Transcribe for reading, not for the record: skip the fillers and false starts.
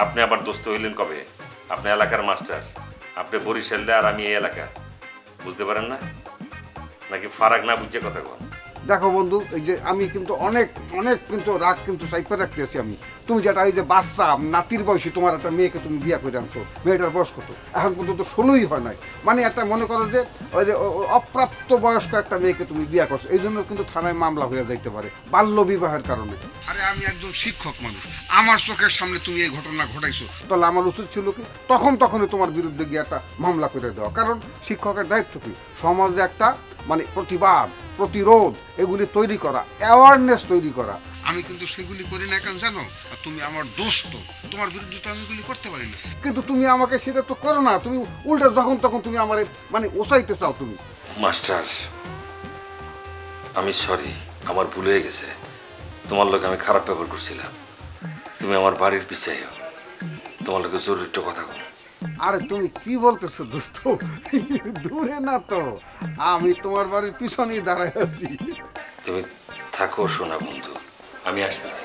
আপনি আবার দোস্ত হইলেন কবে? আপনি এলাকার মাস্টার, আপনি বরিশালে আর আমি এই এলাকার, বুঝতে পারেন না? নাকি ফারাক না বুঝছে কথা কন? দেখো বন্ধু, এই যে আমি কিন্তু অনেক অনেক কিন্তু রাগ কিন্তু সাইপে রাখতেছি আমি। তুমি যেটা এই যে বাচ্চা নাতির বয়সী তোমার একটা মেয়েকে তুমি বিয়ে করে আনছো, মেয়েটার বয়স কত? এখন পর্যন্ত 16ই হয় নাই। মানে একটা মনে করো যে ওই যে অপ্রাপ্ত বয়স্ক একটা মেয়েকে তুমি বিয়ে করছো, এই জন্য কিন্তু থানায় মামলা হয়ে যাইতে পারে বাল্য বিবাহের কারণে। আরে আমি একজন শিক্ষক মানুষ, আমার চোখের সামনে তুমি এই ঘটনা ঘটাইছো, তাহলে আমার উচিত ছিল কি তখনই তোমার বিরুদ্ধে গিয়ে একটা মামলা করে দেওয়া। কারণ শিক্ষকের দায়িত্ব কি সমাজে একটা মানে প্রতিবাদ, প্রতিরোধ এগুলি তৈরি করা, অ্যাওয়ারনেস তৈরি করা। আমি কিন্তু সেগুলি করি না কেন জানো? আর তুমি আমার দোস্ত, তোমার বিরুদ্ধে তো আমি এগুলি করতে পারি না। কিন্তু তুমি আমাকে সেটা তো করো না, তুমি উল্টা যখন তখন তুমি আমার মানে ওসাইতে চাও তুমি। মাস্টার, আমি সরি, আমার ভুল হয়ে গেছে। তোমার লোক আমি খারাপ ব্যবহার করছিলাম। তুমি আমার বাড়ির পিছিয়ে তোমার লোকের জরুরি একটা কথা বল। আরে তুমি কি বলতেছো দোস্ত? দূরে না তো, আমি তোমার বাড়ির পিছনেই দাঁড়ায় আছি। তুমি থাকো শোনা বন্ধু, আমি আসতেছি।